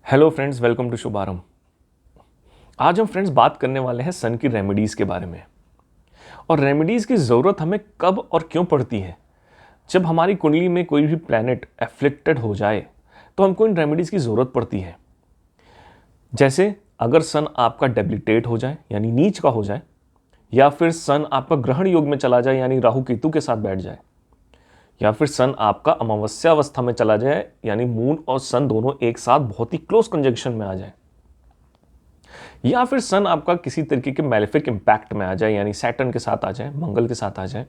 Hello friends, welcome to शुभारंभ। आज हम फ्रेंड्स बात करने वाले हैं सन की रेमेडीज़ के बारे में। और रेमेडीज़ की ज़रूरत हमें कब और क्यों पड़ती है। जब हमारी कुंडली में कोई भी प्लैनेट एफ्लिक्टेड हो जाए तो हमको इन रेमेडीज़ की ज़रूरत पड़ती है। जैसे अगर सन आपका डेबिलिटेट हो जाए यानी नीच का हो जाए, या फिर सन आपका ग्रहण योग में चला जाए यानी राहु केतु के साथ बैठ जाए, या फिर सन आपका अमावस्या अवस्था में चला जाए यानी मून और सन दोनों एक साथ बहुत ही क्लोज कंजंक्शन में आ जाए, या फिर सन आपका किसी तरीके के मैलेफिक इंपैक्ट में आ जाए यानी सैटर्न के साथ आ जाए, मंगल के साथ आ जाए।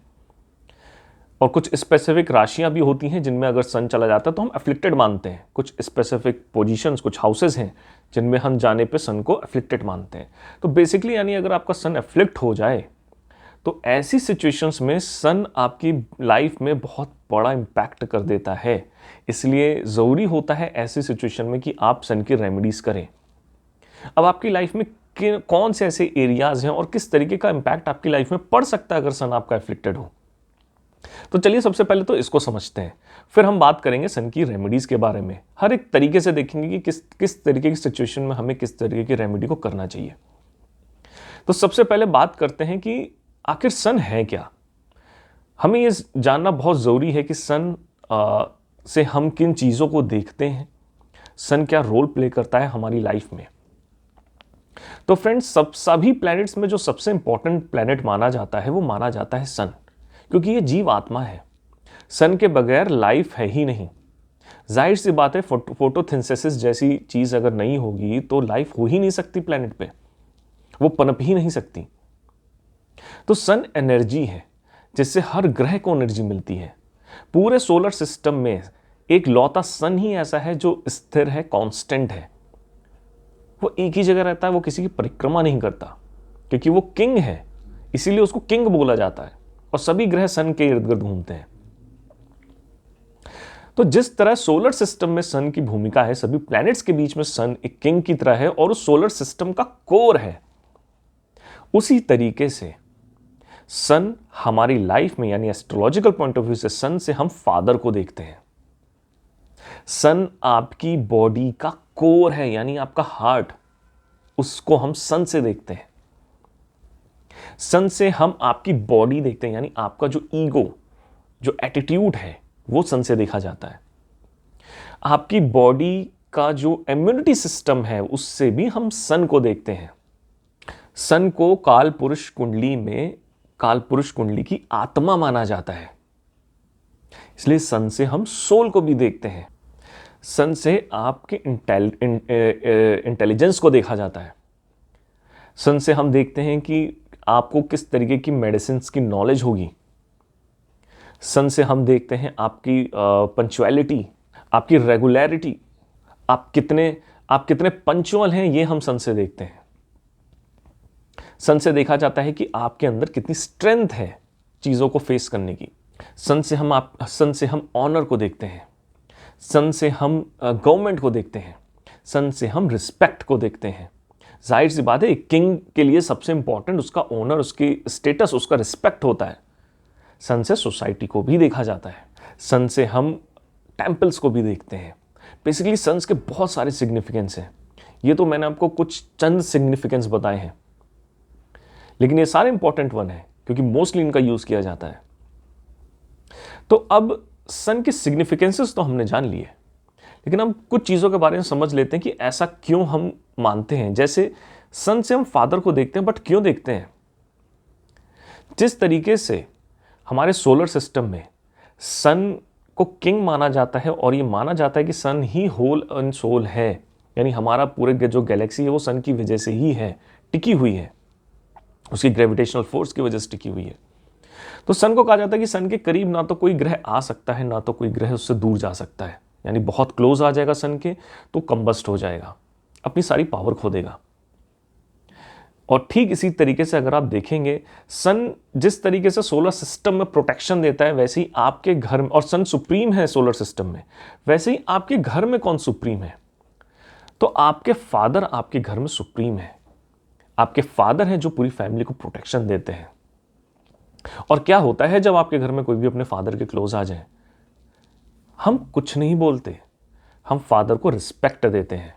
और कुछ स्पेसिफिक राशियां भी होती हैं जिनमें अगर सन चला जाता है तो हम अफ्लिक्टेड मानते हैं। कुछ स्पेसिफिक पोजीशंस, कुछ हाउसेस हैं जिनमें हम जाने पे सन को अफ्लिक्टेड मानते हैं। तो बेसिकली यानी अगर आपका सन अफ्लिक्ट हो जाए तो ऐसी सिचुएशंस में सन आपकी लाइफ में बहुत बड़ा इम्पैक्ट कर देता है। इसलिए ज़रूरी होता है ऐसी सिचुएशन में कि आप सन की रेमेडीज़ करें। अब आपकी लाइफ में कौन से ऐसे एरियाज हैं और किस तरीके का इंपैक्ट आपकी लाइफ में पड़ सकता है अगर सन आपका एफ्लिक्टेड हो। तो चलिए सबसे पहले तो इसको समझते हैं, फिर हम बात करेंगे सन की रेमेडीज के बारे में। हर एक तरीके से देखेंगे कि किस किस तरीके की सिचुएशन में हमें किस तरीके की रेमेडी को करना चाहिए। तो सबसे पहले बात करते हैं कि आखिर सन है क्या। हमें ये जानना बहुत ज़रूरी है कि सन से हम किन चीज़ों को देखते हैं, सन क्या रोल प्ले करता है हमारी लाइफ में। तो फ्रेंड्स, सभी प्लैनेट्स में जो सबसे इंपॉर्टेंट प्लैनेट माना जाता है वो माना जाता है सन, क्योंकि ये जीव आत्मा है। सन के बगैर लाइफ है ही नहीं। जाहिर सी बात है, फोटोसिंथेसिस जैसी चीज अगर नहीं होगी तो लाइफ हो ही नहीं सकती प्लैनेट पे, वो पनप ही नहीं सकती। तो सन एनर्जी है जिससे हर ग्रह को एनर्जी मिलती है। पूरे सोलर सिस्टम में एक लौता सन ही ऐसा है जो स्थिर है, कांस्टेंट है। वो एक ही जगह रहता है, वो किसी की परिक्रमा नहीं करता, क्योंकि वो किंग है, इसीलिए उसको किंग बोला जाता है। और सभी ग्रह सन के इर्द गिर्द घूमते हैं। तो जिस तरह सोलर सिस्टम में सन की भूमिका है, सभी प्लैनेट्स के बीच में सन एक किंग की तरह है और उस सोलर सिस्टम का कोर है। उसी तरीके से सन हमारी लाइफ में यानी एस्ट्रोलॉजिकल पॉइंट ऑफ व्यू से सन से हम फादर को देखते हैं। सन आपकी बॉडी का कोर है यानी आपका हार्ट, उसको हम सन से देखते हैं। सन से हम आपकी बॉडी देखते हैं यानी आपका जो ईगो, जो एटीट्यूड है, वो सन से देखा जाता है। आपकी बॉडी का जो इम्यूनिटी सिस्टम है उससे भी हम सन को देखते हैं। सन को काल पुरुष कुंडली में काल पुरुष कुंडली की आत्मा माना जाता है, इसलिए सन से हम सोल को भी देखते हैं। सन से आपके इंटेलिजेंस को देखा जाता है। सन से हम देखते हैं कि आपको किस तरीके की मेडिसिन की नॉलेज होगी। सन से हम देखते हैं आपकी पंक्चुअलिटी, आपकी रेगुलरिटी, आप कितने पंक्चुअल हैं, ये हम सन से देखते हैं। सन से देखा जाता है कि आपके अंदर कितनी स्ट्रेंथ है चीज़ों को फेस करने की। सन से हम ऑनर को देखते हैं। सन से हम गवर्नमेंट को देखते हैं। सन से हम रिस्पेक्ट को देखते हैं। जाहिर सी बात है, एक किंग के लिए सबसे इंपॉर्टेंट उसका ऑनर, उसकी स्टेटस, उसका रिस्पेक्ट होता है। सन से सोसाइटी को भी देखा जाता है। सन से हम टेम्पल्स को भी देखते हैं। बेसिकली सन्स के बहुत सारे सिग्निफिकेंस हैं। ये तो मैंने आपको कुछ चंद सिग्निफिकेंस बताए हैं, लेकिन ये सारे इंपॉर्टेंट वन है क्योंकि मोस्टली इनका यूज किया जाता है। तो अब सन के सिग्निफिकेंसेस तो हमने जान लिए, लेकिन हम कुछ चीज़ों के बारे में समझ लेते हैं कि ऐसा क्यों हम मानते हैं। जैसे सन से हम फादर को देखते हैं, बट क्यों देखते हैं। जिस तरीके से हमारे सोलर सिस्टम में सन को किंग माना जाता है और ये माना जाता है कि सन ही होल एंड सोल है, यानी हमारा पूरे जो गैलेक्सी है वो सन की वजह से ही है, टिकी हुई है, उसकी ग्रेविटेशनल फोर्स की वजह से टिकी हुई है। तो सन को कहा जाता है कि सन के करीब ना तो कोई ग्रह आ सकता है, ना तो कोई ग्रह उससे दूर जा सकता है। यानी बहुत क्लोज आ जाएगा सन के तो कंबस्ट हो जाएगा, अपनी सारी पावर खो देगा। और ठीक इसी तरीके से अगर आप देखेंगे, सन जिस तरीके से सोलर सिस्टम में प्रोटेक्शन देता है, वैसे ही आपके घर में, और सन सुप्रीम है सोलर सिस्टम में, वैसे ही आपके घर में कौन सुप्रीम है, तो आपके फादर आपके घर में सुप्रीम है। आपके फादर हैं जो पूरी फैमिली को प्रोटेक्शन देते हैं। और क्या होता है जब आपके घर में कोई भी अपने फादर के क्लोज आ जाए, हम कुछ नहीं बोलते, हम फादर को रिस्पेक्ट देते हैं।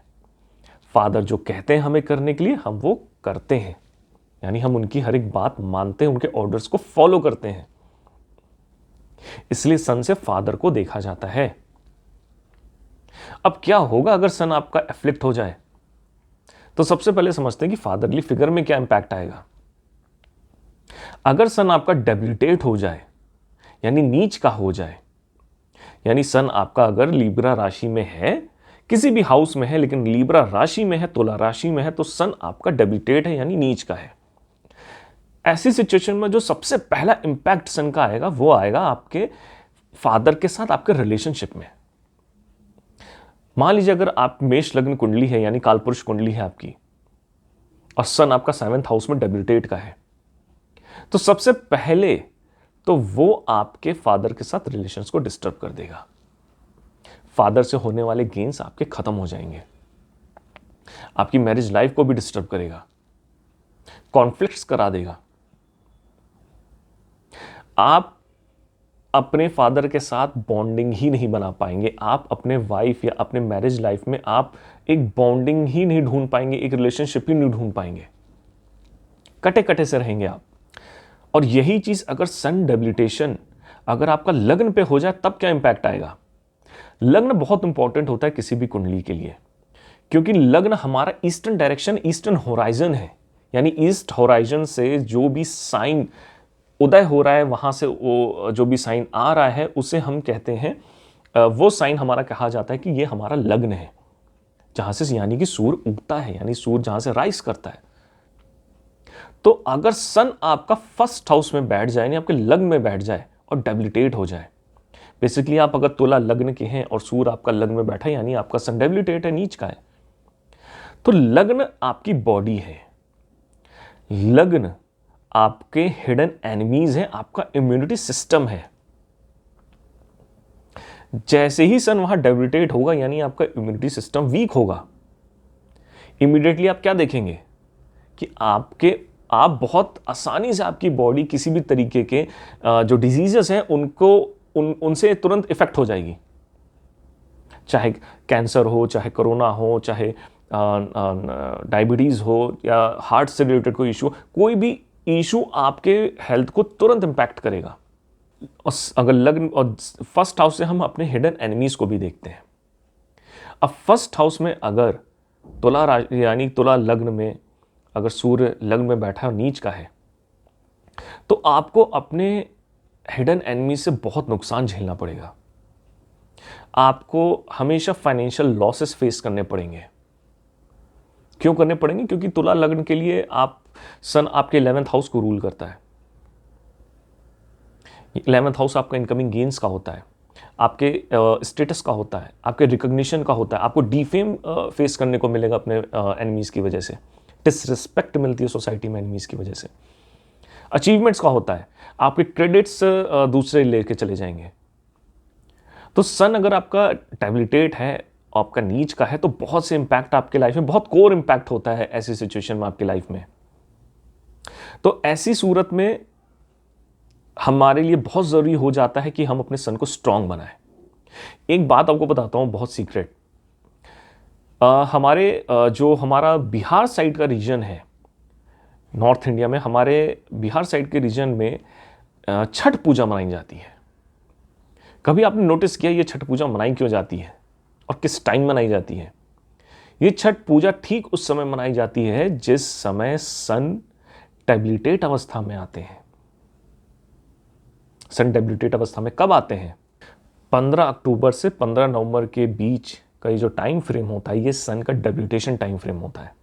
फादर जो कहते हैं हमें करने के लिए हम वो करते हैं, यानी हम उनकी हर एक बात मानते हैं, उनके ऑर्डर्स को फॉलो करते हैं। इसलिए सन से फादर को देखा जाता है। अब क्या होगा अगर सन आपका एफ्लिक्ट हो जाए? तो सबसे पहले समझते हैं कि फादरली फिगर में क्या इंपैक्ट आएगा। अगर सन आपका डेबिलिटेट हो जाए, यानी नीच का हो जाए, यानी सन आपका अगर लीब्रा राशि में है, किसी भी हाउस में है लेकिन लीब्रा राशि में है, तुला राशि में है, तो सन आपका डेबिलिटेट है यानी नीच का है। ऐसी सिचुएशन में जो सबसे पहला इंपैक्ट सन का आएगा वो आएगा आपके फादर के साथ आपके रिलेशनशिप में। मान लीजिए अगर आप मेष लग्न कुंडली है यानी कालपुरुष कुंडली है आपकी, और सन आपका 7th हाउस में डेबिलिटेट का है, तो सबसे पहले तो वो आपके फादर के साथ रिलेशंस को डिस्टर्ब कर देगा। फादर से होने वाले गेन्स आपके खत्म हो जाएंगे, आपकी मैरिज लाइफ को भी डिस्टर्ब करेगा, कॉन्फ्लिक्ट्स करा देगा। आप अपने फादर के साथ बॉन्डिंग ही नहीं बना पाएंगे, आप अपने वाइफ या अपने मैरिज लाइफ में आप एक बॉन्डिंग ही नहीं ढूंढ पाएंगे, एक रिलेशनशिप ही नहीं ढूंढ पाएंगे, कटे कटे से रहेंगे आप। और यही चीज अगर सन डेबिलिटेशन अगर आपका लग्न पे हो जाए तब क्या इंपैक्ट आएगा? लग्न बहुत इंपॉर्टेंट होता है किसी भी कुंडली के लिए, क्योंकि लग्न हमारा ईस्टर्न डायरेक्शन, ईस्टर्न होराइजन है, यानी ईस्ट होराइजन से जो भी साइन उदय हो रहा है, वहां से वो जो भी साइन आ रहा है उसे हम कहते हैं, वो साइन हमारा कहा जाता है कि ये हमारा लग्न है, जहां से यानी कि सूर्य उगता है, यानी सूर्य जहां से राइज करता है। तो अगर सन आपका फर्स्ट हाउस में बैठ जाए, यानी आपके लग्न में बैठ जाए और डेबिलिटेट हो जाए, बेसिकली आप अगर तुला लग्न के हैं और सूर्य आपका लग्न में बैठा है यानी आपका सन डेबिलिटेट है, नीच का है, तो लग्न आपकी बॉडी है, लग्न आपके हिडन एनिमीज हैं, आपका इम्यूनिटी सिस्टम है। जैसे ही सन वहां डेबिलिटेट होगा यानी आपका इम्यूनिटी सिस्टम वीक होगा, इमीडिएटली आप क्या देखेंगे कि आप बहुत आसानी से आपकी बॉडी किसी भी तरीके के जो डिजीजेस हैं उनसे तुरंत इफेक्ट हो जाएगी, चाहे कैंसर हो, चाहे कोरोना हो, चाहे डायबिटीज हो, या हार्ट से रिलेटेड कोई इशू, कोई भी इशू आपके हेल्थ को तुरंत इंपैक्ट करेगा। और अगर लग्न और फर्स्ट हाउस से हम अपने हिडन एनिमीज को भी देखते हैं। अब फर्स्ट हाउस में अगर तुला यानी तुला लग्न में अगर सूर्य लग्न में बैठा है और नीच का है, तो आपको अपने हिडन एनिमीज से बहुत नुकसान झेलना पड़ेगा, आपको हमेशा फाइनेंशियल लॉसेस फेस करने पड़ेंगे। क्यों करने पड़ेंगे? क्योंकि तुला लग्न के लिए सन आपके 11th हाउस को रूल करता है। 11th हाउस आपका इनकमिंग गेन्स का होता है, आपके स्टेटस का होता है, आपके रिकॉग्निशन का होता है, आपको डीफेम फेस करने को मिलेगा अपने एनिमीज की वजह से, डिसरिस्पेक्ट मिलती है सोसाइटी में एनिमीज की वजह से, अचीवमेंट्स का होता है, आपके क्रेडिट्स दूसरे लेके चले जाएंगे। तो सन अगर आपका डेबिलिटेट है, आपका नीच का है, तो बहुत से इंपैक्ट आपके लाइफ में, बहुत कोर इंपैक्ट होता है ऐसी सिचुएशन में आपकी लाइफ में। तो ऐसी सूरत में हमारे लिए बहुत जरूरी हो जाता है कि हम अपने सन को स्ट्रांग बनाएं। एक बात आपको बताता हूं, बहुत सीक्रेट, जो हमारा बिहार साइड का रीजन है, नॉर्थ इंडिया में हमारे बिहार साइड के रीजन में छठ पूजा मनाई जाती है। कभी आपने नोटिस किया ये छठ पूजा मनाई क्यों जाती है और किस टाइम मनाई जाती है? ये छठ पूजा ठीक उस समय मनाई जाती है जिस समय सन डेबिलिटेट अवस्था में आते हैं। सन डेबिलिटेट अवस्था में कब आते हैं? 15 अक्टूबर से 15 नवंबर के बीच का ये जो टाइम फ्रेम होता है, ये सन का डेबिलिटेशन टाइम फ्रेम होता है।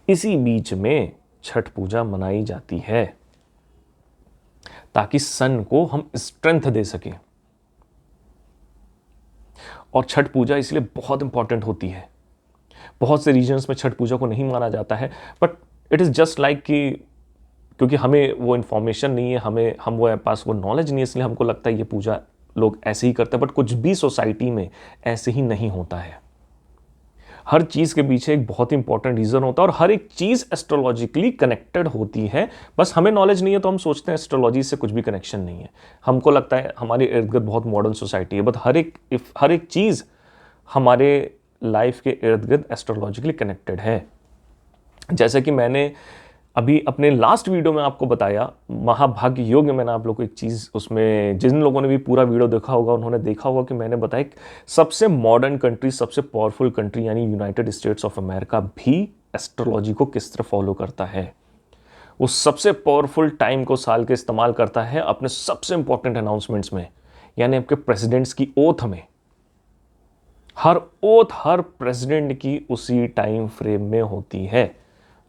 इसी बीच में छठ पूजा मनाई जाती है ताकि सन को हम स्ट्रेंथ दे सकें। और छठ पूजा इसलिए बहुत इंपॉर्टेंट होती है। बहुत से रीजन्स में छठ पूजा को नहीं माना जाता है, but it is just like कि क्योंकि हमें वो इन्फॉर्मेशन नहीं है, हम वो पास वो नॉलेज नहीं है, इसलिए हमको लगता है ये पूजा लोग ऐसे ही करते हैं। बट कुछ भी सोसाइटी में ऐसे ही नहीं होता है। हर चीज़ के पीछे एक बहुत ही इंपॉर्टेंट रीज़न होता है और हर एक चीज़ एस्ट्रोलॉजिकली कनेक्टेड होती है। बस हमें नॉलेज नहीं है तो हम सोचते हैं एस्ट्रोलॉजी से कुछ भी कनेक्शन नहीं है। हमको लगता है हमारे इर्द गिर्द बहुत मॉडर्न सोसाइटी है, बट हर एक चीज़ हमारे लाइफ के इर्द गिर्द एस्ट्रोलॉजिकली कनेक्टेड है। जैसे कि मैंने अभी अपने लास्ट वीडियो में आपको बताया, महाभाग्य योग में मैंने आप लोगों को एक चीज़, उसमें जिन लोगों ने भी पूरा वीडियो देखा होगा उन्होंने देखा होगा कि मैंने बताया सबसे मॉडर्न कंट्री, सबसे पावरफुल कंट्री यानी यूनाइटेड स्टेट्स ऑफ अमेरिका भी एस्ट्रोलॉजी को किस तरह फॉलो करता है। वो सबसे पावरफुल टाइम को साल के इस्तेमाल करता है अपने सबसे इंपॉर्टेंट अनाउंसमेंट्स में, यानी आपके प्रेसिडेंट्स की ओथ में। हर ओथ हर प्रेसिडेंट की उसी टाइम फ्रेम में होती है,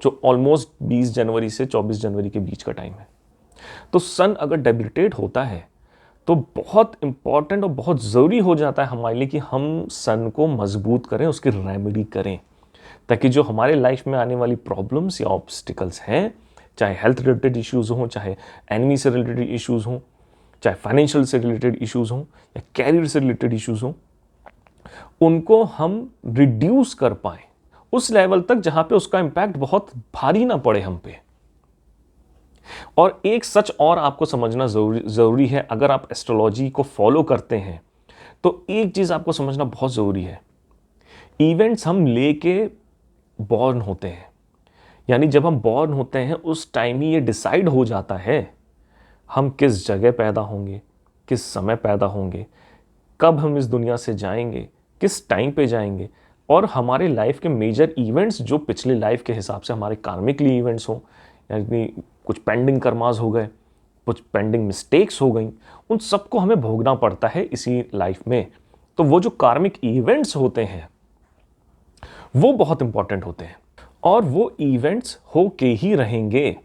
जो ऑलमोस्ट 20 जनवरी से 24 जनवरी के बीच का टाइम है। तो सन अगर डेबिलिटेट होता है तो बहुत इंपॉर्टेंट और बहुत ज़रूरी हो जाता है हमारे लिए कि हम सन को मजबूत करें, उसकी रेमेडी करें, ताकि जो हमारे लाइफ में आने वाली प्रॉब्लम्स या ऑब्स्टिकल्स हैं, चाहे हेल्थ रिलेटेड इश्यूज़ हों, चाहे एनिमी से रिलेटेड इश्यूज़ हों, चाहे फाइनेंशियल से रिलेटेड इश्यूज़ हों या कैरियर से रिलेटेड इश्यूज़ हों, उनको हम रिड्यूस कर पाएँ उस लेवल तक जहां पे उसका इंपैक्ट बहुत भारी ना पड़े हम पे। और एक सच और आपको समझना जरूरी है, अगर आप एस्ट्रोलॉजी को फॉलो करते हैं तो एक चीज आपको समझना बहुत जरूरी है, इवेंट्स हम लेके बॉर्न होते हैं, यानी जब हम बॉर्न होते हैं उस टाइम ही ये डिसाइड हो जाता है हम किस जगह पैदा होंगे, किस समय पैदा होंगे, कब हम इस दुनिया से जाएंगे, किस टाइम पे जाएंगे, और हमारे लाइफ के मेजर इवेंट्स जो पिछले लाइफ के हिसाब से हमारे कार्मिकली इवेंट्स हों, यानी कुछ पेंडिंग कर्मास हो गए, कुछ पेंडिंग मिस्टेक्स हो गई, उन सबको हमें भोगना पड़ता है इसी लाइफ में। तो वो जो कार्मिक इवेंट्स होते हैं वो बहुत इंपॉर्टेंट होते हैं और वो इवेंट्स हो के ही रहेंगे।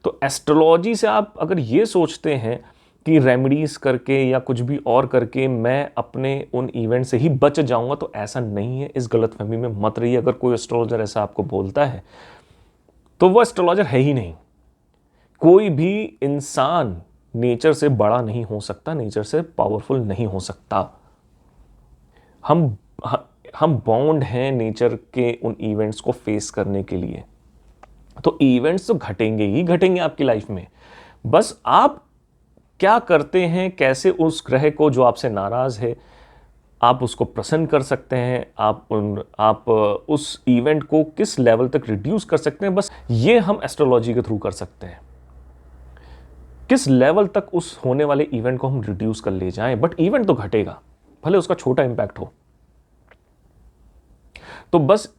तो एस्ट्रोलॉजी से आप अगर ये सोचते हैं कि रेमेडीज करके या कुछ भी और करके मैं अपने उन इवेंट से ही बच जाऊंगा, तो ऐसा नहीं है। इस गलतफहमी में मत रहिए। अगर कोई एस्ट्रोलॉजर ऐसा आपको बोलता है तो वो एस्ट्रोलॉजर है ही नहीं। कोई भी इंसान नेचर से बड़ा नहीं हो सकता, नेचर से पावरफुल नहीं हो सकता। हम बॉन्ड हैं नेचर के उन इवेंट्स को फेस करने के लिए। तो इवेंट्स तो घटेंगे ही घटेंगे आपकी लाइफ में, बस आप क्या करते हैं, कैसे उस ग्रह को जो आपसे नाराज है आप उसको प्रसन्न कर सकते हैं, आप उस इवेंट को किस लेवल तक रिड्यूस कर सकते हैं, बस ये हम एस्ट्रोलॉजी के थ्रू कर सकते हैं। किस लेवल तक उस होने वाले इवेंट को हम रिड्यूस कर ले जाएं, बट इवेंट तो घटेगा, भले उसका छोटा इंपैक्ट हो। तो बस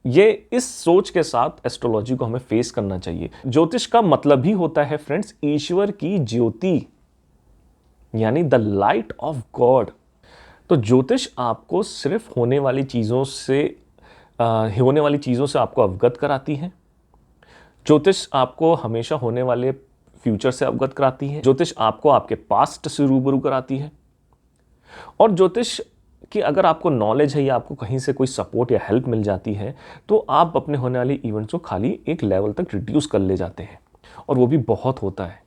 ये इस सोच के साथ एस्ट्रोलॉजी को हमें फेस करना चाहिए। ज्योतिष का मतलब ही होता है फ्रेंड्स ईश्वर की ज्योति, यानी द लाइट ऑफ गॉड। तो ज्योतिष आपको सिर्फ होने वाली चीजों से आपको अवगत कराती है। ज्योतिष आपको हमेशा होने वाले फ्यूचर से अवगत कराती है। ज्योतिष आपको आपके पास्ट से रूबरू कराती है। और ज्योतिष कि अगर आपको नॉलेज है या आपको कहीं से कोई सपोर्ट या हेल्प मिल जाती है तो आप अपने होने वाले इवेंट्स को खाली एक लेवल तक रिड्यूस कर ले जाते हैं, और वो भी बहुत होता है,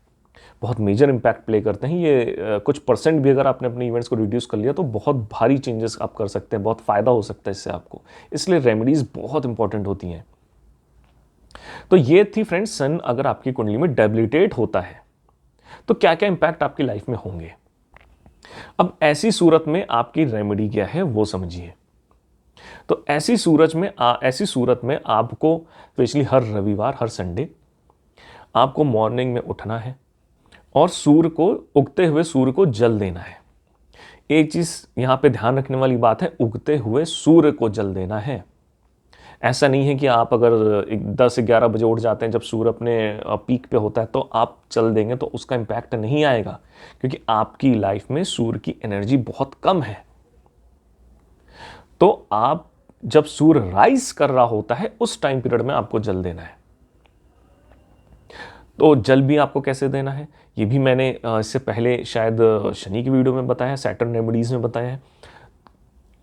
बहुत मेजर इंपैक्ट प्ले करते हैं ये। कुछ परसेंट भी अगर आपने अपने इवेंट्स को रिड्यूस कर लिया तो बहुत भारी चेंजेस आप कर सकते हैं, बहुत फ़ायदा हो सकता है इससे आपको। इसलिए रेमेडीज़ बहुत इंपॉर्टेंट होती हैं। तो ये थी फ्रेंड्स, सन अगर आपकी कुंडली में डेबिलिटेट होता है तो क्या क्या इंपैक्ट आपकी लाइफ में होंगे। अब ऐसी सूरत में आपकी रेमेडी क्या है वो समझिए। तो ऐसी सूरत में आपको स्पेशली हर रविवार, हर संडे आपको मॉर्निंग में उठना है और उगते हुए सूर्य को जल देना है। एक चीज यहां पे ध्यान रखने वाली बात है, उगते हुए सूर्य को जल देना है। ऐसा नहीं है कि आप अगर 10-11 बजे उठ जाते हैं जब सूर्य अपने पीक पे होता है तो आप चल देंगे, तो उसका इम्पैक्ट नहीं आएगा, क्योंकि आपकी लाइफ में सूर्य की एनर्जी बहुत कम है। तो आप जब सूर्य राइज कर रहा होता है उस टाइम पीरियड में आपको जल देना है। तो जल भी आपको कैसे देना है ये भी मैंने इससे पहले शायद शनि की वीडियो में बताया है, सैटर्न रेमेडीज में बताया है,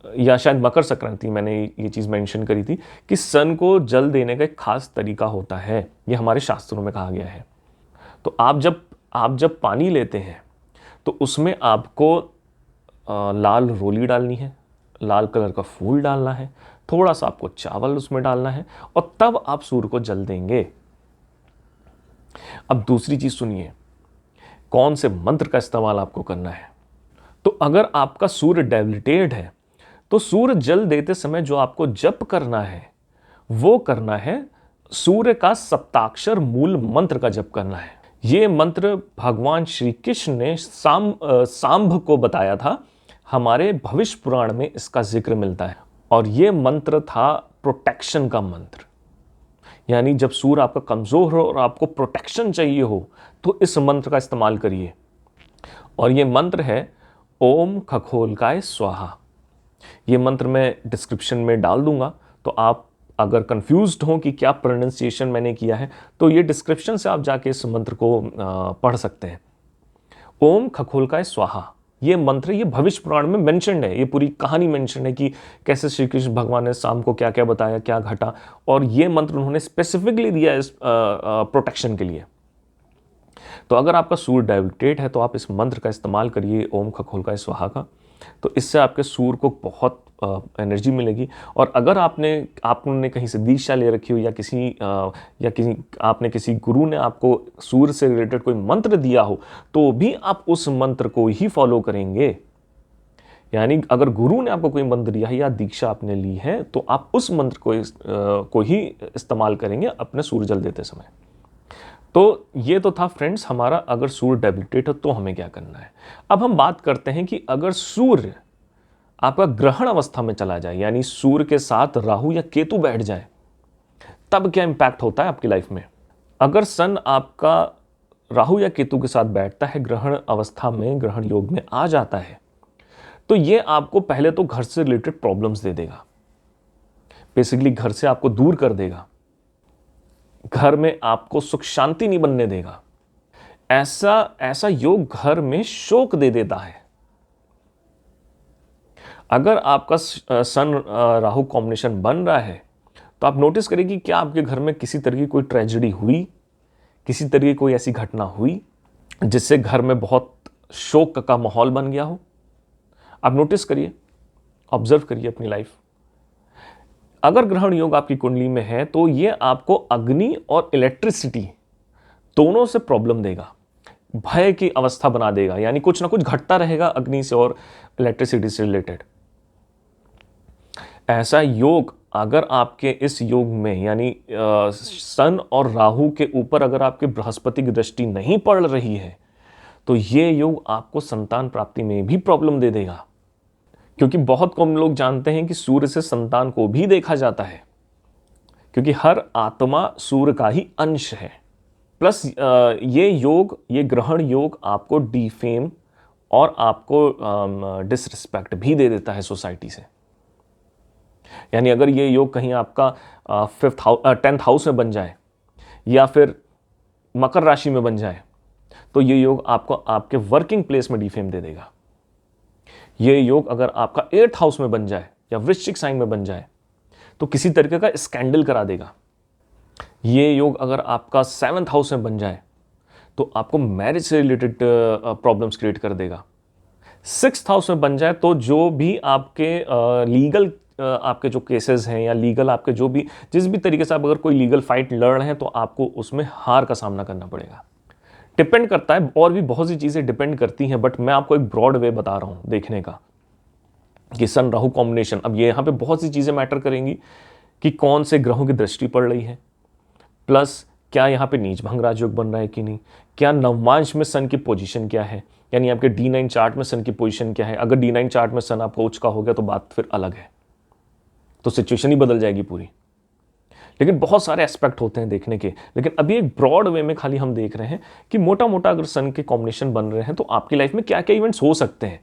या शायद मकर संक्रांति मैंने ये चीज़ मेंशन करी थी कि सन को जल देने का एक खास तरीका होता है। ये हमारे शास्त्रों में कहा गया है। तो आप जब पानी लेते हैं तो उसमें आपको लाल रोली डालनी है, लाल कलर का फूल डालना है, थोड़ा सा आपको चावल उसमें डालना है, और तब आप सूर्य को जल देंगे। अब दूसरी चीज सुनिए, कौन से मंत्र का इस्तेमाल आपको करना है। तो अगर आपका सूर्य डेबिलिटेट है तो सूर्य जल देते समय जो आपको जप करना है वो करना है सूर्य का सप्ताक्षर मूल मंत्र का जप करना है। ये मंत्र भगवान श्री कृष्ण ने सांब को बताया था। हमारे भविष्य पुराण में इसका जिक्र मिलता है और ये मंत्र था प्रोटेक्शन का मंत्र। यानी जब सूर्य आपका कमजोर हो और आपको प्रोटेक्शन चाहिए हो तो इस मंत्र का इस्तेमाल करिए। और ये मंत्र है ओम खगोलकाय स्वाहा। ये मंत्र मैं डिस्क्रिप्शन में डाल दूंगा, तो आप अगर कंफ्यूज्ड हो कि क्या प्रोनाउंसिएशन मैंने किया है तो ये डिस्क्रिप्शन से आप जाके इस मंत्र को पढ़ सकते हैं। ओम खगोलकाय स्वाहा ये मंत्र, ये भविष्य पुराण में मेंशन्ड है। ये पूरी कहानी मेंशन है कि कैसे श्री कृष्ण भगवान ने शाम को क्या क्या बताया, क्या घटा, और ये मंत्र उन्होंने स्पेसिफिकली दिया इस प्रोटेक्शन के लिए। तो अगर आपका सूर्य डायबिटेट है तो आप इस मंत्र का इस्तेमाल करिए, ओम खगोलकाय स्वाहा का। तो इससे आपके सूर्य को बहुत एनर्जी मिलेगी। और अगर आपने कहीं से दीक्षा ले रखी हो या आपने किसी गुरु ने आपको सूर्य से रिलेटेड कोई मंत्र दिया हो तो भी आप उस मंत्र को ही फॉलो करेंगे। यानी अगर गुरु ने आपको कोई मंत्र दिया है या दीक्षा आपने ली है तो आप उस मंत्र को ही इस्तेमाल करेंगे अपने सूर्य जल देते समय। तो ये तो था फ्रेंड्स हमारा अगर सूर्य डेबिलिटेट हो तो हमें क्या करना है। अब हम बात करते हैं कि अगर सूर्य आपका ग्रहण अवस्था में चला जाए, यानी सूर्य के साथ राहु या केतु बैठ जाए, तब क्या इंपैक्ट होता है आपकी लाइफ में। अगर सन आपका राहु या केतु के साथ बैठता है, ग्रहण अवस्था में, ग्रहण योग में आ जाता है, तो ये आपको पहले तो घर से रिलेटेड प्रॉब्लम्स दे देगा। बेसिकली घर से आपको दूर कर देगा, घर में आपको सुख शांति नहीं बनने देगा। ऐसा योग घर में शोक दे देता है। अगर आपका सन राहु कॉम्बिनेशन बन रहा है तो आप नोटिस करिए कि क्या आपके घर में किसी तरह की कोई ट्रेजेडी हुई, किसी तरह की कोई ऐसी घटना हुई जिससे घर में बहुत शोक का माहौल बन गया हो। आप नोटिस करिए, ऑब्जर्व करिए अपनी लाइफ। अगर ग्रहण योग आपकी कुंडली में है तो ये आपको अग्नि और इलेक्ट्रिसिटी दोनों से प्रॉब्लम देगा, भय की अवस्था बना देगा। यानी कुछ ना कुछ घटता रहेगा अग्नि से और इलेक्ट्रिसिटी से रिलेटेड। ऐसा योग अगर आपके इस योग में यानी सन और राहु के ऊपर अगर आपके बृहस्पति की दृष्टि नहीं पड़ रही है तो ये योग आपको संतान प्राप्ति में भी प्रॉब्लम दे देगा। क्योंकि बहुत कम लोग जानते हैं कि सूर्य से संतान को भी देखा जाता है, क्योंकि हर आत्मा सूर्य का ही अंश है। प्लस ये ग्रहण योग आपको डिफेम और आपको डिसरिस्पेक्ट भी दे देता है सोसाइटी से। यानी अगर ये योग कहीं आपका 10th हाउस में बन जाए या फिर मकर राशि में बन जाए तो ये योग आपको आपके वर्किंग प्लेस में डिफेम दे देगा। ये योग अगर आपका 8th हाउस में बन जाए या वृश्चिक साइन में बन जाए तो किसी तरीके का स्कैंडल करा देगा। ये योग अगर आपका 7th हाउस में बन जाए तो आपको मैरिज से रिलेटेड प्रॉब्लम्स क्रिएट कर देगा। 6th हाउस में बन जाए तो जो भी आपके लीगल आपके जो केसेस हैं या लीगल आपके जो भी जिस भी तरीके से आप अगर कोई लीगल फाइट लड़ रहे हैं तो आपको उसमें हार का सामना करना पड़ेगा। डिपेंड करता है, और भी बहुत सी चीज़ें डिपेंड करती हैं, बट मैं आपको एक ब्रॉड वे बता रहा हूं देखने का कि सन राहु कॉम्बिनेशन। अब ये यहाँ पे बहुत सी चीज़ें मैटर करेंगी कि कौन से ग्रहों की दृष्टि पड़ रही है, प्लस क्या यहाँ पे नीच भंग राजयोग बन रहा है कि नहीं, क्या नवमांश में सन की पोजीशन क्या है, यानी आपके D9 चार्ट में सन की पोजीशन क्या है। अगर D9 चार्ट में सन आपका उच्च का हो गया तो बात फिर अलग है, तो सिचुएशन ही बदल जाएगी पूरी। लेकिन बहुत सारे एस्पेक्ट होते हैं देखने के, लेकिन अभी एक ब्रॉड वे में खाली हम देख रहे हैं कि मोटा मोटा अगर सन के कॉम्बिनेशन बन रहे हैं तो आपकी लाइफ में क्या क्या इवेंट्स हो सकते हैं।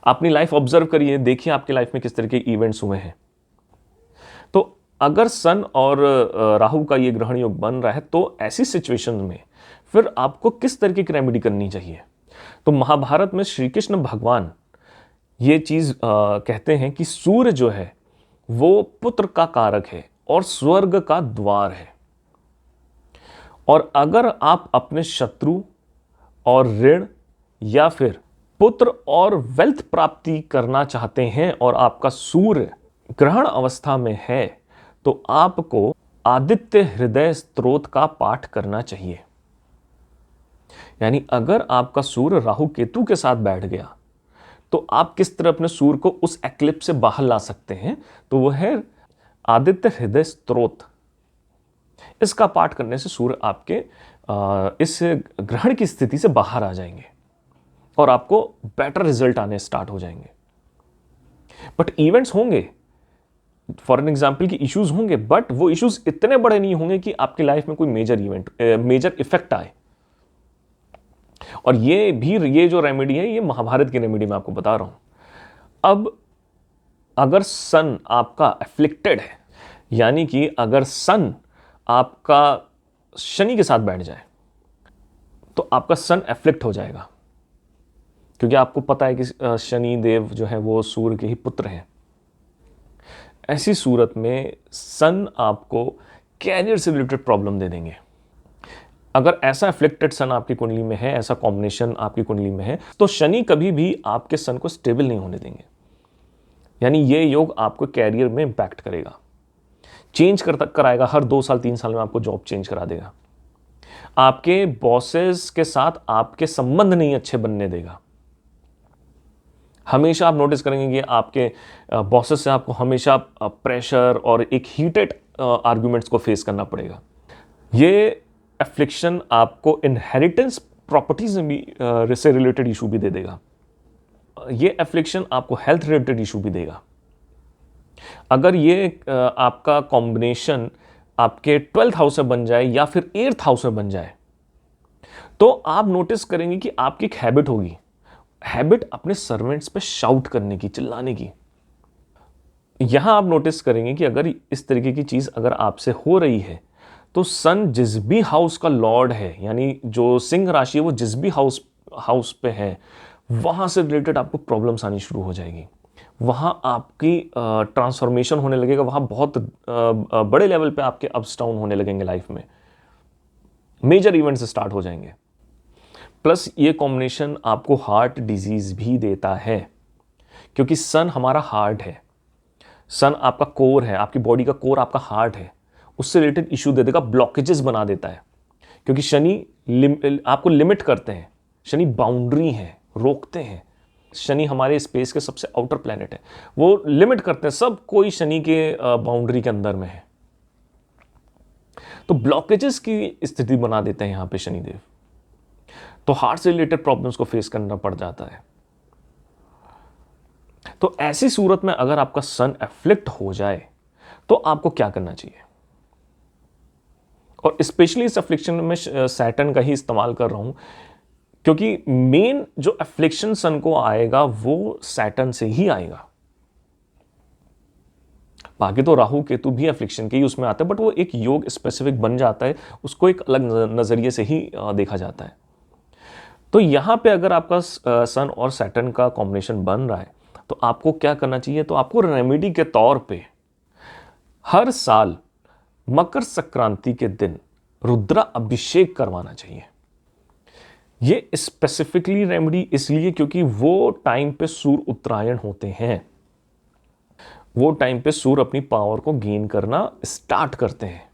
अपनी लाइफ ऑब्जर्व करिए, देखिए आपकी लाइफ में किस तरह के इवेंट्स हुए हैं। तो अगर सन और राहु का ये ग्रहण योग बन रहा है तो ऐसी सिचुएशन में फिर आपको किस तरीके की रेमेडी करनी चाहिए। तो महाभारत में श्री कृष्ण भगवान ये चीज कहते हैं कि सूर्य जो है वो पुत्र का कारक है और स्वर्ग का द्वार है। और अगर आप अपने शत्रु और ऋण या फिर पुत्र और वेल्थ प्राप्ति करना चाहते हैं और आपका सूर्य ग्रहण अवस्था में है तो आपको आदित्य हृदय स्तोत्र का पाठ करना चाहिए। यानी अगर आपका सूर्य राहु केतु के साथ बैठ गया तो आप किस तरह अपने सूर्य को उस एक्लिप्स से बाहर ला सकते हैं? तो वो है आदित्य हृदय स्तोत्र। इसका पाठ करने से सूर्य आपके इस ग्रहण की स्थिति से बाहर आ जाएंगे और आपको बेटर रिजल्ट आने स्टार्ट हो जाएंगे। बट इवेंट्स होंगे, फॉर एन एग्जाम्पल की इश्यूज होंगे, बट वो इश्यूज इतने बड़े नहीं होंगे कि आपकी लाइफ में कोई मेजर इफेक्ट आए। और ये जो रेमेडी है, ये महाभारत की रेमेडी मैं आपको बता रहा हूं। अब अगर सन आपका एफ्लिक्टेड है, यानी कि अगर सन आपका शनि के साथ बैठ जाए, तो आपका सन एफ्लिक्ट हो जाएगा, क्योंकि आपको पता है कि शनि देव जो है वो सूर्य के ही पुत्र हैं। ऐसी सूरत में सन आपको कैरियर से रिलेटेड प्रॉब्लम दे देंगे। अगर ऐसा एफ्लिक्टेड सन आपकी कुंडली में है, ऐसा कॉम्बिनेशन आपकी कुंडली में है, तो शनि कभी भी आपके सन को स्टेबल नहीं होने देंगे। यानी ये योग आपको कैरियर में इंपैक्ट करेगा, चेंज कराएगा। हर 2 साल 3 साल में आपको जॉब चेंज करा देगा। आपके बॉसेस के साथ आपके संबंध नहीं अच्छे बनने देगा। हमेशा आप नोटिस करेंगे कि आपके बॉसेस से आपको हमेशा प्रेशर और एक हीटेड आर्ग्यूमेंट्स को फेस करना पड़ेगा। ये एफ्लिक्शन आपको इनहेरिटेंस प्रॉपर्टीज में भी से रिलेटेड इशू भी दे देगा। ये एफ्लिक्शन आपको हेल्थ रिलेटेड इशू भी देगा। अगर ये आपका कॉम्बिनेशन आपके 12th हाउस में बन जाए या फिर 8th हाउस में बन जाए, तो आप नोटिस करेंगे कि आपकी एक हैबिट होगी, हैबिट अपने सर्वेंट्स पे शाउट करने की, चिल्लाने की। यहां आप नोटिस करेंगे कि अगर इस तरीके की चीज अगर आपसे हो रही है, तो सन जिस भी हाउस का लॉर्ड है, यानी जो सिंह राशि है वो जिस भी हाउस पे है, वहां से रिलेटेड आपको प्रॉब्लम्स आनी शुरू हो जाएगी। वहां आपकी ट्रांसफॉर्मेशन होने लगेगा, वहां बहुत बड़े लेवल पे आपके अप्स डाउन होने लगेंगे लाइफ में, मेजर इवेंट्स स्टार्ट हो जाएंगे। प्लस ये कॉम्बिनेशन आपको हार्ट डिजीज भी देता है, क्योंकि सन हमारा हार्ट है, सन आपका कोर है, आपकी बॉडी का कोर आपका हार्ट है। उससे रिलेटेड इशू दे देगा, ब्लॉकेजेस बना देता है, क्योंकि शनि आपको लिमिट करते हैं, शनि बाउंड्री है, रोकते हैं। शनि हमारे स्पेस के सबसे आउटर प्लैनेट है, वो लिमिट करते हैं, सब कोई शनि के बाउंड्री के अंदर में है। तो ब्लॉकेजेस की स्थिति बना देते हैं यहां पे शनिदेव, तो हार्ट से रिलेटेड प्रॉब्लम्स को फेस करना पड़ जाता है। तो ऐसी सूरत में अगर आपका सन एफ्लिक्ट हो जाए, तो आपको क्या करना चाहिए? और स्पेशली इस एफ्लिक्शन में सैटर्न का ही इस्तेमाल कर रहा हूं, क्योंकि मेन जो एफ्लिक्शन सन को आएगा वो सैटर्न से ही आएगा। बाकी तो राहु केतु भी एफ्लिक्शन के ही उसमें आते हैं, बट वो एक योग स्पेसिफिक बन जाता है, उसको एक अलग नजरिए से ही देखा जाता है। तो यहां पे अगर आपका सन और सैटर्न का कॉम्बिनेशन बन रहा है, तो आपको क्या करना चाहिए? तो आपको रेमेडी के तौर पे हर साल मकर संक्रांति के दिन रुद्रा अभिषेक करवाना चाहिए। ये स्पेसिफिकली रेमेडी इसलिए क्योंकि वो टाइम पे सूर्य उत्तरायण होते हैं, वो टाइम पे सूर्य अपनी पावर को गेन करना स्टार्ट करते हैं।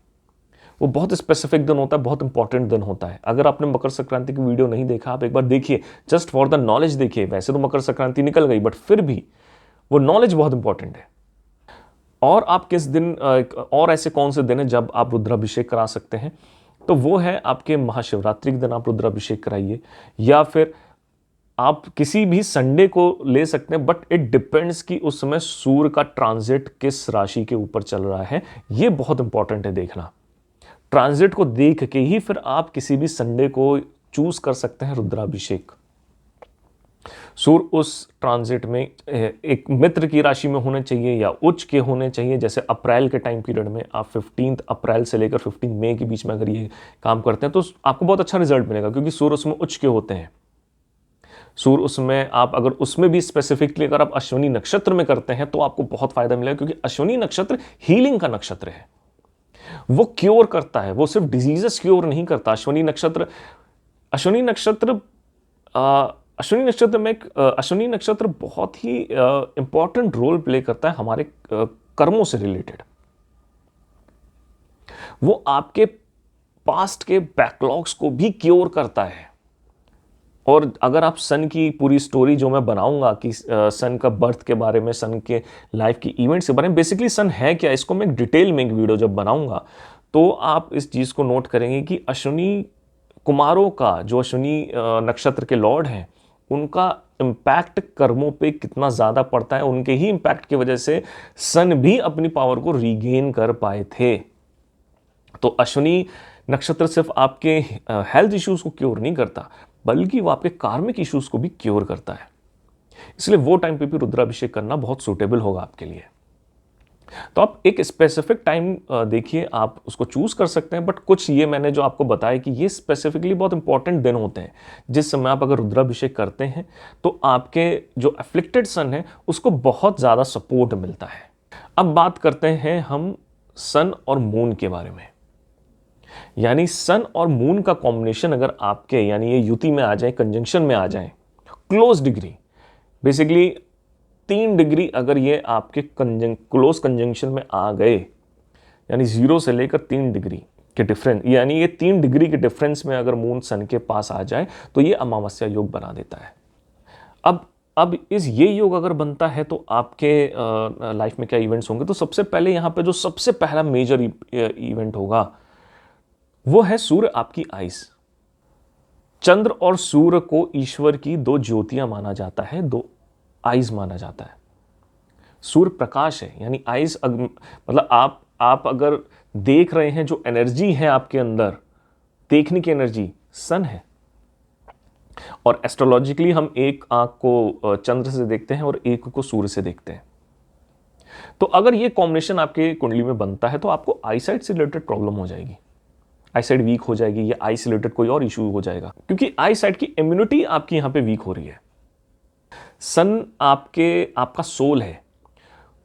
वो बहुत स्पेसिफिक दिन होता है, बहुत इंपॉर्टेंट दिन होता है। अगर आपने मकर संक्रांति की वीडियो नहीं देखा, आप एक बार देखिए, जस्ट फॉर द नॉलेज देखिए। वैसे तो मकर संक्रांति निकल गई, बट फिर भी वो नॉलेज बहुत इंपॉर्टेंट है। और आप किस दिन और ऐसे कौन से दिन है जब आप रुद्राभिषेक करा सकते हैं? तो वो है आपके महाशिवरात्रि के दिन आप रुद्राभिषेक कराइए, या फिर आप किसी भी संडे को ले सकते हैं, बट इट डिपेंड्स कि उस समय सूर्य का ट्रांजिट किस राशि के ऊपर चल रहा है। ये बहुत इंपॉर्टेंट है देखना। ट्रांजिट को देख के ही फिर आप किसी भी संडे को चूज कर सकते हैं रुद्राभिषेक। सूर्य उस ट्रांजिट में एक मित्र की राशि में होने चाहिए या उच्च के होने चाहिए। जैसे अप्रैल के टाइम पीरियड में आप 15 अप्रैल से लेकर 15 मई के बीच में अगर ये काम करते हैं, तो आपको बहुत अच्छा रिजल्ट मिलेगा, क्योंकि सूर्य उसमें उच्च के होते हैं। सूर्य उसमें आप अगर उसमें भी स्पेसिफिकली अगर आप अश्विनी नक्षत्र में करते हैं, तो आपको बहुत फायदा मिलेगा, क्योंकि अश्विनी नक्षत्र हीलिंग का नक्षत्र है। वो क्योर करता है, वो सिर्फ डिजीजेस क्योर नहीं करता। अश्विनी नक्षत्र अश्विनी नक्षत्र बहुत ही इंपॉर्टेंट रोल प्ले करता है हमारे कर्मों से रिलेटेड। वो आपके पास्ट के बैकलॉग्स को भी क्योर करता है। और अगर आप सन की पूरी स्टोरी जो मैं बनाऊंगा कि सन का बर्थ के बारे में, सन के लाइफ की इवेंट्स के बारे में, बेसिकली सन है क्या, इसको मैं डिटेल में एक वीडियो जब बनाऊंगा तो आप इस चीज़ को नोट करेंगे कि अश्विनी कुमारों का, जो अश्विनी नक्षत्र के लॉर्ड हैं, उनका इम्पैक्ट कर्मों पे कितना ज़्यादा पड़ता है। उनके ही इम्पैक्ट की वजह से सन भी अपनी पावर को रीगेन कर पाए थे। तो अश्विनी नक्षत्र सिर्फ आपके हेल्थ इश्यूज को क्योर नहीं करता, बल्कि वो आपके कार्मिक इश्यूज को भी क्योर करता है। इसलिए वो टाइम पे भी रुद्राभिषेक करना बहुत सूटेबल होगा आपके लिए। तो आप एक स्पेसिफिक टाइम देखिए, आप उसको चूज कर सकते हैं, बट कुछ ये मैंने जो आपको बताया कि ये स्पेसिफिकली बहुत इंपॉर्टेंट दिन होते हैं जिस समय आप अगर रुद्राभिषेक करते हैं तो आपके जो अफ्लिक्टेड सन है उसको बहुत ज़्यादा सपोर्ट मिलता है। अब बात करते हैं हम सन और मून के बारे में। यानी सन और मून का कॉम्बिनेशन अगर आपके, यानी ये युति में आ जाए, कंजंक्शन में आ जाए, क्लोज डिग्री, बेसिकली 3 डिग्री अगर ये आपके क्लोज कंजंक्शन में आ गए, यानी 0 से लेकर 3 डिग्री के डिफरेंस, यानी ये 3 डिग्री के डिफरेंस में अगर मून सन के पास आ जाए तो ये अमावस्या योग बना देता है। अब ये योग अगर बनता है तो आपके लाइफ में क्या इवेंट्स होंगे? तो सबसे पहले यहाँ पे जो सबसे पहला मेजर इवेंट होगा वो है सूर्य आपकी आइस। चंद्र और सूर्य को ईश्वर की 2 ज्योतियां माना जाता है, 2 आइज माना जाता है। सूर्य प्रकाश है, यानी आइज मतलब आप अगर देख रहे हैं, जो एनर्जी है आपके अंदर, देखने की एनर्जी सन है। और एस्ट्रोलॉजिकली हम एक आंख को चंद्र से देखते हैं और एक को सूर्य से देखते हैं। तो अगर ये कॉम्बिनेशन आपके कुंडली में बनता है तो आपको आईसाइट से रिलेटेड प्रॉब्लम हो जाएगी, आईसाइट वीक हो जाएगी, या आई से रिलेटेड कोई और इशू हो जाएगा, क्योंकि आईसाइट की इम्यूनिटी आपकी यहां पे वीक हो रही है। सन आपका सोल है,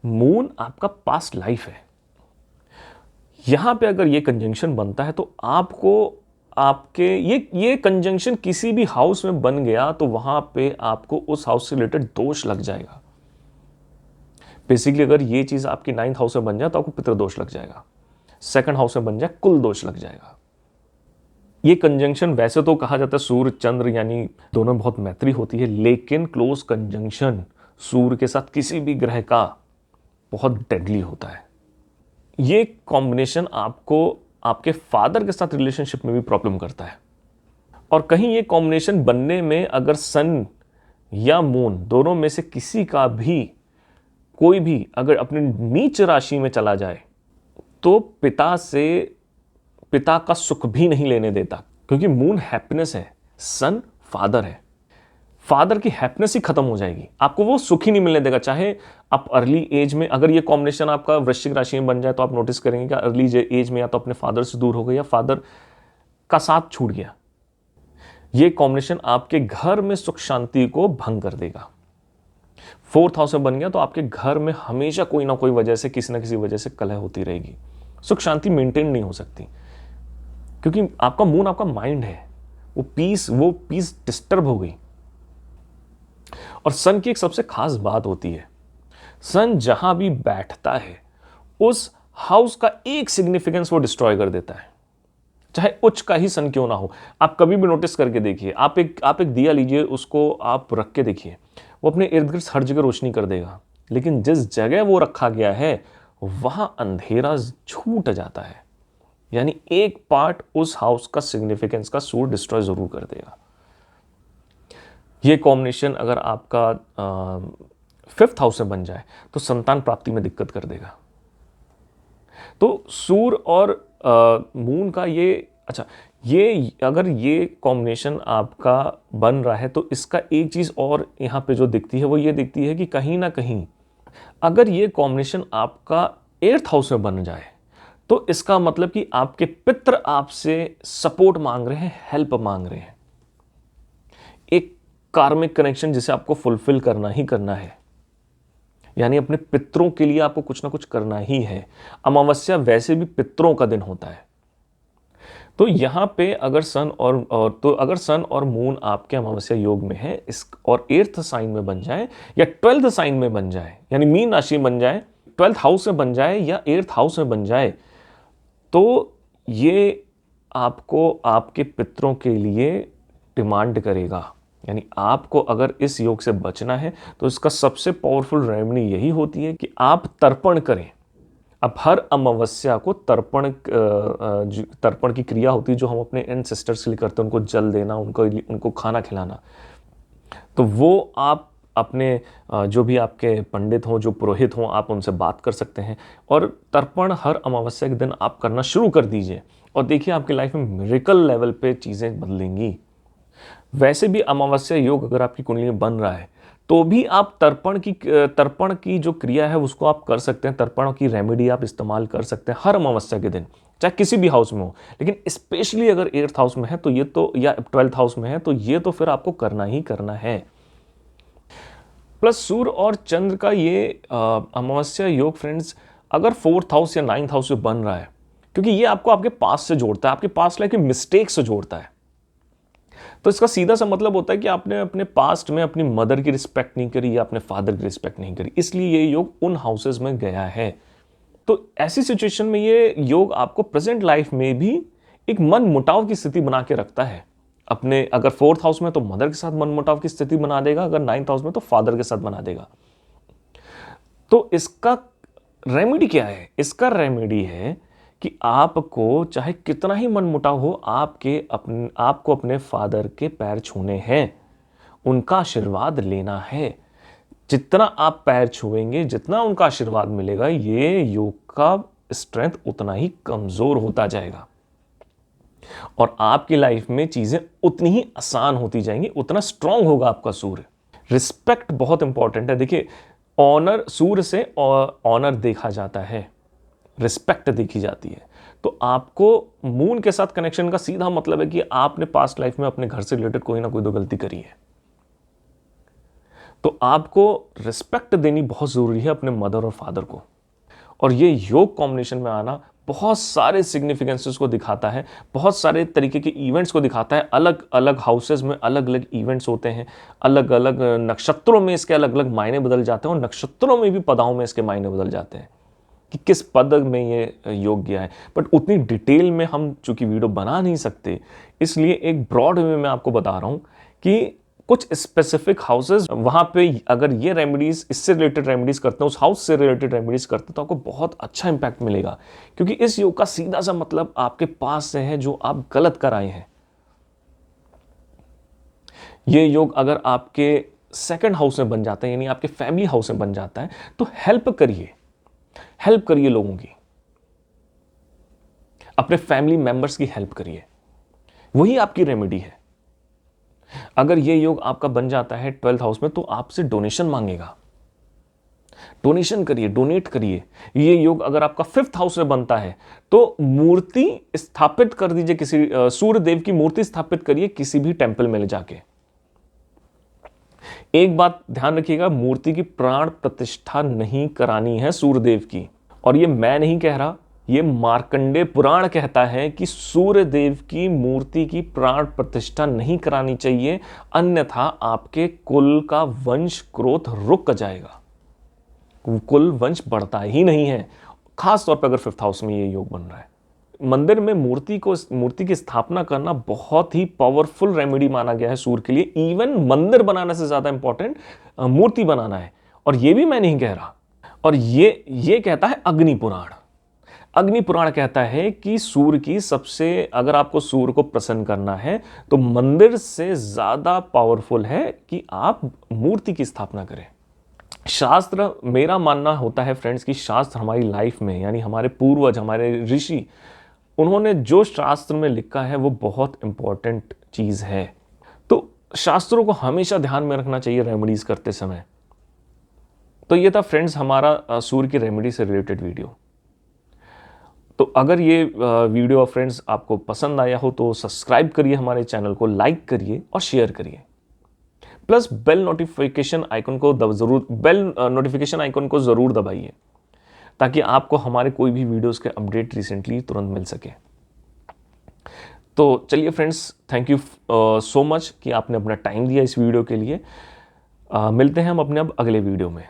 मून आपका पास्ट लाइफ है। यहां पे अगर ये कंजंक्शन बनता है तो आपके ये कंजंक्शन किसी भी हाउस में बन गया तो वहां पे आपको उस हाउस से रिलेटेड दोष लग जाएगा। बेसिकली अगर ये चीज आपकी 9th हाउस में बन जाए तो आपको पितृदोष लग जाएगा, 2nd हाउस में बन जाए कुल दोष लग जाएगा। ये कंजंक्शन, वैसे तो कहा जाता है सूर्य चंद्र यानी दोनों में बहुत मैत्री होती है, लेकिन क्लोज कंजंक्शन सूर्य के साथ किसी भी ग्रह का बहुत डेडली होता है। ये कॉम्बिनेशन आपको आपके फादर के साथ रिलेशनशिप में भी प्रॉब्लम करता है। और कहीं ये कॉम्बिनेशन बनने में अगर सन या मून दोनों में से किसी का भी, कोई भी अगर अपनी नीच राशि में चला जाए तो पिता का सुख भी नहीं लेने देता, क्योंकि मून हैप्पीनेस है, सन फादर है। फादर की हैप्पीनेस ही खत्म हो जाएगी, आपको वो सुख ही नहीं मिलने देगा। चाहे आप अर्ली एज में, अगर ये कॉम्बिनेशन आपका वृश्चिक राशि में बन जाए तो आप नोटिस करेंगे कि अर्ली एज में या तो अपने फादर से दूर हो गए या फादर का साथ छूट गया। ये कॉम्बिनेशन आपके घर में सुख शांति को भंग कर देगा। 4th हाउस में बन गया तो आपके घर में हमेशा कोई ना कोई वजह से, किसी ना किसी वजह से कलह होती रहेगी, सुख शांति मेंटेन नहीं हो सकती, क्योंकि आपका मून आपका माइंड है, वो पीस डिस्टर्ब हो गई। और सन की एक सबसे खास बात होती है, सन जहां भी बैठता है उस हाउस का एक सिग्निफिकेंस वो डिस्ट्रॉय कर देता है, चाहे उच्च का ही सन क्यों ना हो। आप कभी भी नोटिस करके देखिए, आप एक दिया लीजिए, उसको आप रख के देखिए, वो अपने इर्द गिर्द हर जगह रोशनी कर देगा, लेकिन जिस जगह वो रखा गया है वहां अंधेरा छूट जाता है। यानी एक पार्ट उस हाउस का सिग्निफिकेंस का सूर्य डिस्ट्रॉय जरूर कर देगा। ये कॉम्बिनेशन अगर आपका 5th हाउस में बन जाए तो संतान प्राप्ति में दिक्कत कर देगा। तो सूर्य और मून का ये अगर ये कॉम्बिनेशन आपका बन रहा है तो इसका एक चीज और यहां पे जो दिखती है वो ये दिखती है कि कहीं ना कहीं अगर ये कॉम्बिनेशन आपका 8th हाउस में बन जाए तो इसका मतलब कि आपके पितृ आपसे सपोर्ट मांग रहे हैं, हेल्प मांग रहे हैं। एक कार्मिक कनेक्शन जिसे आपको फुलफिल करना ही करना है, यानी अपने पितरों के लिए आपको कुछ ना कुछ करना ही है। अमावस्या वैसे भी पितरों का दिन होता है। तो यहां पे अगर सन और मून आपके अमावस्या योग में है और 8th साइन में बन जाए या 12th साइन में बन जाए, यानी मीन राशि में बन जाए, 12th हाउस में बन जाए या 8th हाउस में बन जाए, तो ये आपको आपके पितरों के लिए डिमांड करेगा। यानी आपको अगर इस योग से बचना है तो इसका सबसे पावरफुल रेमेडी यही होती है कि आप तर्पण करें। अब हर अमावस्या को तर्पण की क्रिया होती है जो हम अपने एंसेस्टर्स के लिए करते हैं, उनको जल देना, उनको खाना खिलाना। तो वो आप अपने जो भी आपके पंडित हों, जो पुरोहित हों, आप उनसे बात कर सकते हैं और तर्पण हर अमावस्या के दिन आप करना शुरू कर दीजिए और देखिए आपकी लाइफ में मिरेकल लेवल पे चीज़ें बदलेंगी। वैसे भी अमावस्या योग अगर आपकी कुंडली में बन रहा है तो भी आप तर्पण की जो क्रिया है उसको आप कर सकते हैं। तर्पण की रेमेडी आप इस्तेमाल कर सकते हैं हर अमावस्या के दिन, चाहे किसी भी हाउस में हो, लेकिन स्पेशली अगर 8th हाउस में है तो ये तो, या 12th हाउस में है तो ये तो फिर आपको करना ही करना है। प्लस सूर्य और चंद्र का ये अमावस्या योग फ्रेंड्स अगर 4th हाउस या 9th हाउस में बन रहा है, क्योंकि ये आपको आपके पास्ट से जोड़ता है, आपके पास्ट लाइफ के मिस्टेक से जोड़ता है। तो इसका सीधा सा मतलब होता है कि आपने अपने पास्ट में अपनी मदर की रिस्पेक्ट नहीं करी या अपने फादर की रिस्पेक्ट नहीं करी, इसलिए ये योग उन हाउसेस में गया है। तो ऐसी सिचुएशन में ये योग आपको प्रेजेंट लाइफ में भी एक मन मुटाव की स्थिति बना के रखता है। अपने अगर 4th हाउस में तो मदर के साथ मन मुटाव की स्थिति बना देगा, अगर 9th हाउस में तो फादर के साथ बना देगा। तो इसका रेमेडी क्या है? इसका रेमेडी है कि आपको चाहे कितना ही मनमुटाव हो, आपको अपने फादर के पैर छूने हैं, उनका आशीर्वाद लेना है। जितना आप पैर छुएंगे, जितना उनका आशीर्वाद मिलेगा, ये योग का स्ट्रेंथ उतना ही कमजोर होता जाएगा और आपकी लाइफ में चीजें उतनी ही आसान होती जाएंगी, उतना स्ट्रांग होगा आपका सूर्य। रिस्पेक्ट बहुत इंपॉर्टेंट है। देखिए, ऑनर, सूर्य से ऑनर देखा जाता है, रिस्पेक्ट देखी जाती है। तो आपको मून के साथ कनेक्शन का सीधा मतलब है कि आपने पास्ट लाइफ में अपने घर से रिलेटेड कोई ना कोई तो गलती करी है, तो आपको रिस्पेक्ट देनी बहुत जरूरी है अपने मदर और फादर को। और ये योग कॉम्बिनेशन में आना बहुत सारे सिग्निफिकेंसेस को दिखाता है, बहुत सारे तरीके के इवेंट्स को दिखाता है। अलग अलग हाउसेस में अलग अलग इवेंट्स होते हैं, अलग अलग नक्षत्रों में इसके अलग अलग मायने बदल जाते हैं और नक्षत्रों में भी पदाओं में इसके मायने बदल जाते हैं कि किस पद में ये योग गया है। बट उतनी डिटेल में हम चूंकि वीडियो बना नहीं सकते, इसलिए एक ब्रॉड वे में आपको बता रहा हूं कि कुछ स्पेसिफिक हाउसेस, वहां पे अगर ये रेमेडीज, इससे रिलेटेड रेमेडीज करते हैं, उस हाउस से रिलेटेड रेमेडीज करते हैं, तो आपको बहुत अच्छा इंपैक्ट मिलेगा। क्योंकि इस योग का सीधा सा मतलब आपके पास से है जो आप गलत कर आए हैं। ये योग अगर आपके 2nd हाउस में बन जाता है, यानी आपके फैमिली हाउस में बन जाता है, तो हेल्प करिए लोगों की, अपने फैमिली मेंबर्स की हेल्प करिए, वही आपकी रेमेडी है। अगर ये योग आपका बन जाता है 12th हाउस में तो आपसे डोनेशन मांगेगा, डोनेशन करिए, डोनेट करिए। ये योग अगर आपका 5th हाउस में बनता है तो मूर्ति स्थापित कर दीजिए, किसी सूर्य देव की मूर्ति स्थापित करिए किसी भी टेंपल में ले जाके। एक बात ध्यान रखिएगा, मूर्ति की प्राण प्रतिष्ठा नहीं करानी है सूर्यदेव की। और ये मैं नहीं कह रहा, ये मार्कंडेय पुराण कहता है कि सूर्यदेव की मूर्ति की प्राण प्रतिष्ठा नहीं करानी चाहिए, अन्यथा आपके कुल का वंश ग्रोथ रुक जाएगा, कुल वंश बढ़ता ही नहीं है। खास तौर पर अगर 5th हाउस में ये योग बन रहा है। मंदिर में मूर्ति की स्थापना करना बहुत ही पावरफुल रेमेडी माना गया है सूर्य के लिए। इवन मंदिर बनाने से ज्यादा इंपॉर्टेंट मूर्ति बनाना है। और ये भी मैं नहीं कह रहा, और ये कहता है अग्नि पुराण। अग्नि पुराण कहता है कि सूर्य की सबसे, अगर आपको सूर्य को प्रसन्न करना है तो मंदिर से ज्यादा पावरफुल है कि आप मूर्ति की स्थापना करें। शास्त्र, मेरा मानना होता है फ्रेंड्स कि शास्त्र हमारी लाइफ में, यानी हमारे पूर्वज, हमारे ऋषि, उन्होंने जो शास्त्र में लिखा है वो बहुत इंपॉर्टेंट चीज है। तो शास्त्रों को हमेशा ध्यान में रखना चाहिए रेमेडीज करते समय। तो ये था फ्रेंड्स हमारा सूर्य की रेमेडी से रिलेटेड वीडियो। तो अगर ये वीडियो फ्रेंड्स आपको पसंद आया हो तो सब्सक्राइब करिए हमारे चैनल को, लाइक करिए और शेयर करिए। प्लस बेल नोटिफिकेशन आइकन को जरूर दबाइए ताकि आपको हमारे कोई भी वीडियोस के अपडेट रिसेंटली तुरंत मिल सके। तो चलिए friends, thank you so much कि आपने अपना टाइम दिया इस वीडियो के लिए। मिलते हैं हम अपने अब अगले वीडियो में।